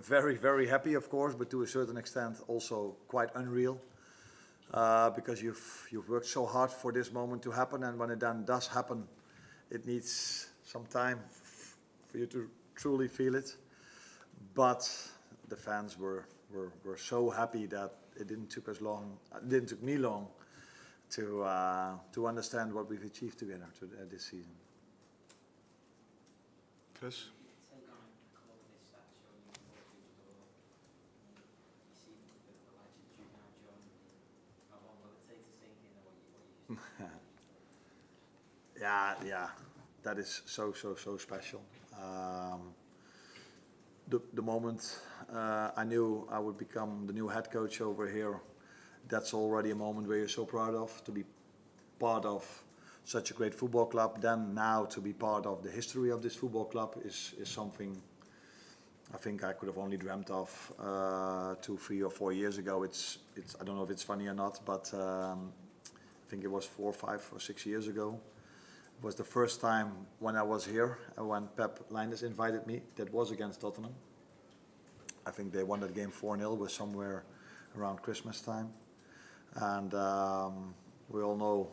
Very, very happy, of course, but to a certain extent also quite unreal because you've worked so hard for this moment to happen, and when it then does happen, it needs some time for you to truly feel it. But the fans were so happy that it didn't took me long to understand what we've achieved together this season. Chris? Yeah, that is so special. The moment I knew I would become the new head coach over here, that's already a moment where you're so proud of, to be part of such a great football club. Then now to be part of the history of this football club is something I think I could have only dreamt of 2, 3 or 4 years ago. It's I don't know if it's funny or not, but I think it was 4, 5 or 6 years ago. It was the first time when I was here, when Pep Lijnders invited me. That was against Tottenham. I think they won that game 4-0, was somewhere around Christmas time. And we all know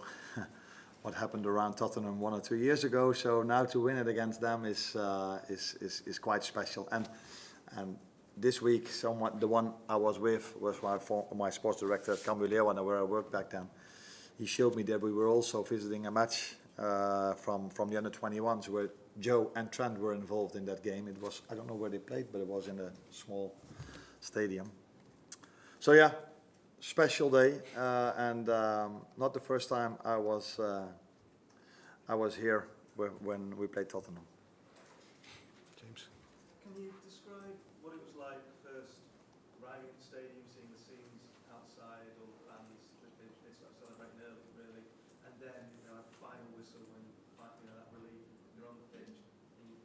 what happened around Tottenham 1 or 2 years ago. So now to win it against them is quite special. And this week, the one I was with was my sports director at Cambuur Leeuwarden, where I worked back then. He showed me that we were also visiting a match from the under-21s where Joe and Trent were involved in that game. It was, I don't know where they played, but it was in a small stadium. So yeah, special day, and not the first time I was here when we played Tottenham. James? Can you describe what it was like first arriving at the stadium, seeing the scenes outside, all the fans, they start celebrating early, really, and then at the final whistle when that relief, you're on the pitch, and the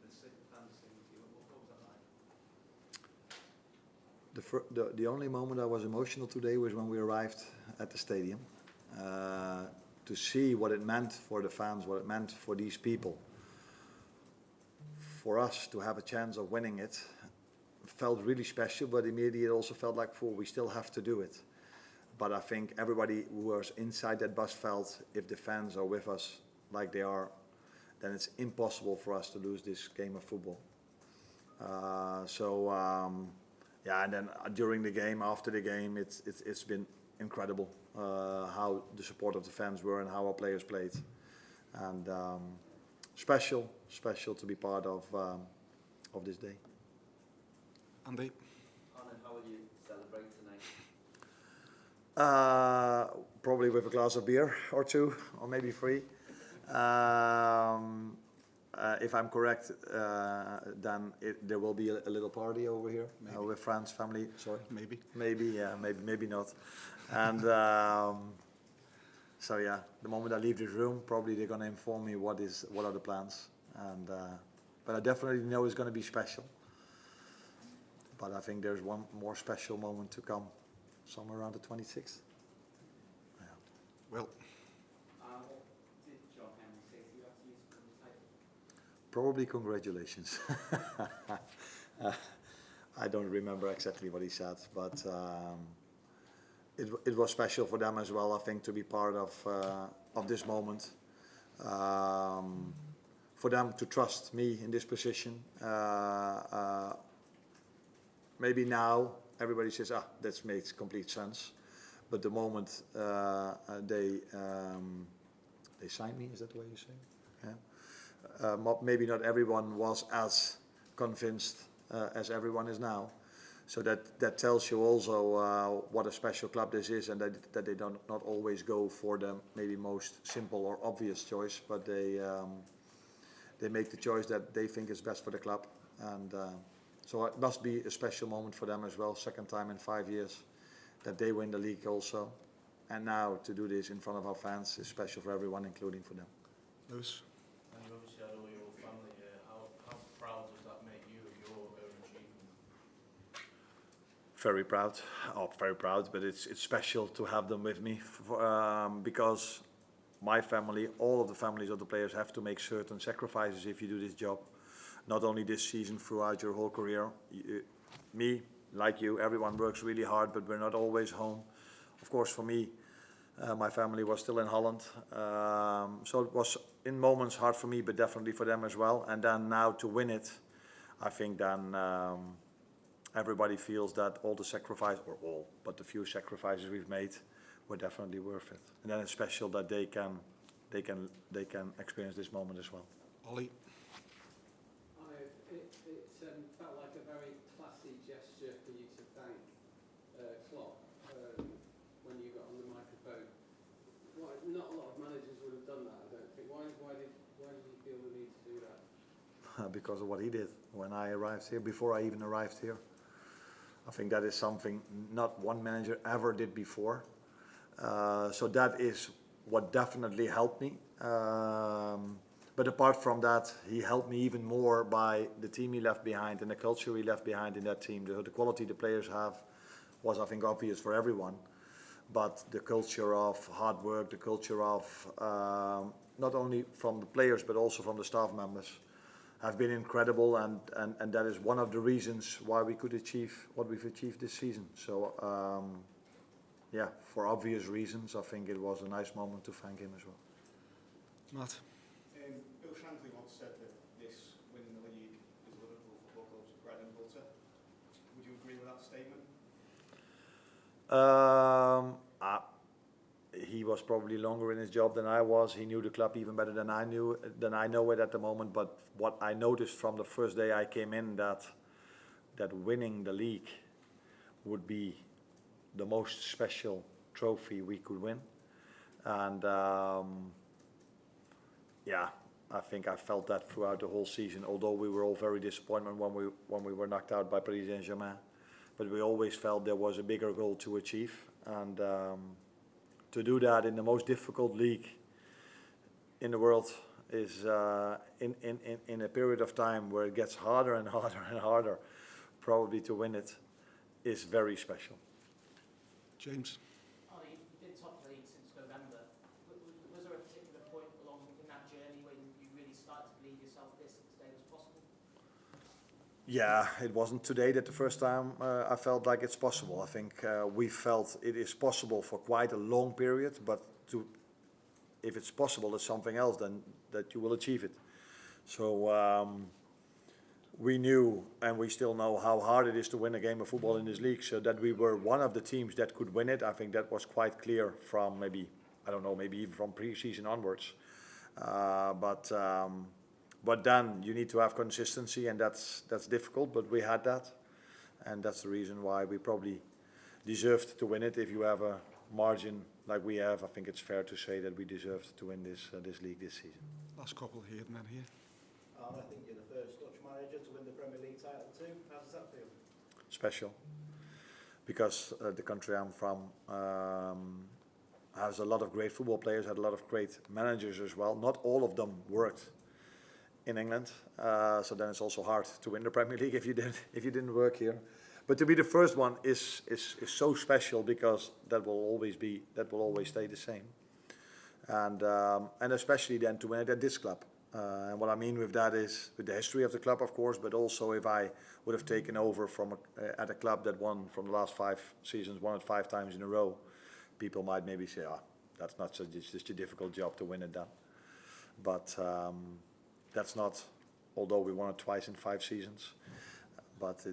fans are singing to you. What was that like? The only moment I was emotional today was when we arrived at the stadium, to see what it meant for the fans, what it meant for these people. For us to have a chance of winning it felt really special, but immediately it also felt like, we still have to do it. But I think everybody who was inside that bus felt if the fans are with us like they are, then it's impossible for us to lose this game of football. Yeah, and then during the game, after the game, it's been incredible how the support of the fans were and how our players played, and special to be part of this day. Andy? Arne, how will you celebrate tonight? Probably with a glass of beer or 2, or maybe 3. If I'm correct, then there will be a little party over here with friends, family. Sorry, maybe, yeah, maybe not. And so yeah, the moment I leave this room, probably they're going to inform me what are the plans. And but I definitely know it's going to be special. But I think there's one more special moment to come, somewhere around the 26th. Yeah. Well. Probably congratulations. I don't remember exactly what he said, but it was special for them as well, I think, to be part of this moment. For them to trust me in this position. Maybe now everybody says, that makes complete sense. But the moment they signed me, is that the way you say? Yeah. Maybe not everyone was as convinced as everyone is now. So that tells you also what a special club this is, and that they not always go for the maybe most simple or obvious choice, but they make the choice that they think is best for the club. And so it must be a special moment for them as well, second time in 5 years that they win the league also. And now to do this in front of our fans is special for everyone, including for them. Lewis? And you obviously had all your family here. How proud does that make you of your own achievement? Very proud. Very proud, but it's special to have them with me because my family, all of the families of the players have to make certain sacrifices if you do this job. not only this season, throughout your whole career. Me, like you, everyone works really hard, but we're not always home. Of course, for me, my family was still in Holland, so it was in moments hard for me, but definitely for them as well. And then now to win it, I think then everybody feels that all the sacrifice, or all, but the few sacrifices we've made were definitely worth it. And then it's special that they can experience this moment as well. Ollie. It felt like a very classy gesture for you to thank Slot when you got on the microphone. Not a lot of managers would have done that, I don't think. Why did you feel the need to do that? Because of what he did when I arrived here, before I even arrived here. I think that is something not one manager ever did before. So that is what definitely helped me. But apart from that, he helped me even more by the team he left behind and the culture he left behind in that team. The quality the players have was, I think, obvious for everyone. But the culture of hard work, the culture of not only from the players but also from the staff members have been incredible, and that is one of the reasons why we could achieve what we've achieved this season. So yeah, for obvious reasons, I think it was a nice moment to thank him as well. Matt. Bill Shankly once said that this winning the league is Liverpool Football Club's bread and butter. Would you agree with that statement? He was probably longer in his job than I was. He knew the club even better than I know it at the moment. But what I noticed from the first day I came in, that winning the league would be the most special trophy we could win. And yeah, I think I felt that throughout the whole season. Although we were all very disappointed when we were knocked out by Paris Saint-Germain, but we always felt there was a bigger goal to achieve. And to do that in the most difficult league in the world is in a period of time where it gets harder and harder and harder, probably to win it, is very special. James. Ollie, you've been top of the league since November. Was there a particular point along in that journey when you really started to believe yourself this today was possible? Yeah, it wasn't today that the first time I felt like it's possible. I think we felt it is possible for quite a long period, but if it's possible, it's something else than that you will achieve it. So we knew, and we still know, how hard it is to win a game of football in this league. So that we were one of the teams that could win it, I think that was quite clear from maybe even from pre-season onwards. But then you need to have consistency, and that's difficult, but we had that. And that's the reason why we probably deserved to win it. If you have a margin like we have, I think it's fair to say that we deserved to win this league this season. Last couple here and then here. I think you're the first Dutch manager to win the Premier League title too. How does that feel? Special, because the country I'm from has a lot of great football players, had a lot of great managers as well. Not all of them worked in England, so then it's also hard to win the Premier League if you didn't work here. But to be the first one is so special, because that will always stay the same, and especially then to win it at this club. And what I mean with that is with the history of the club, of course, but also if I would have taken over from at a club that won from the last 5 seasons, won it 5 times in a row, people might maybe say, that's not such a difficult job to win it then. But that's not, although we won it twice in 5 seasons, but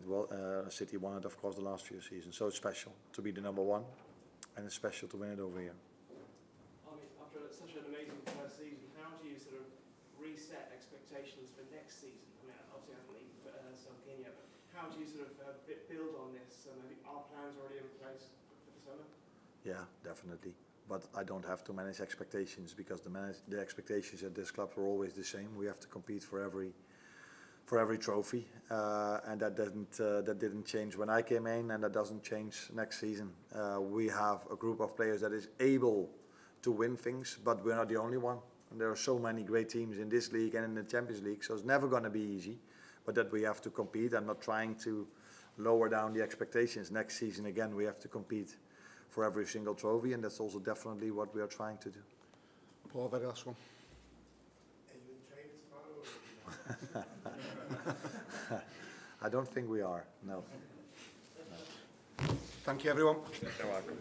City won it, of course, the last few seasons. So it's special to be the number 1, and it's special to win it over here. After such an amazing first season, how do you sort of reset expectations for next season? I mean, obviously I haven't even sunk in yet, but how do you sort of build on this? Are plans already in place for the summer? Yeah, definitely. But I don't have to manage expectations, because the expectations at this club were always the same. We have to compete for every trophy, and that didn't change when I came in, and that doesn't change next season. We have a group of players that is able to win things, but we're not the only one. And there are so many great teams in this league and in the Champions League, so it's never going to be easy. But that we have to compete. I'm not trying to lower down the expectations. Next season again, we have to compete for every single trophy, and that's also definitely what we are trying to do. Paul, very last one. Are you in training tomorrow? Or I don't think we are. No. Thank you, everyone. You're welcome.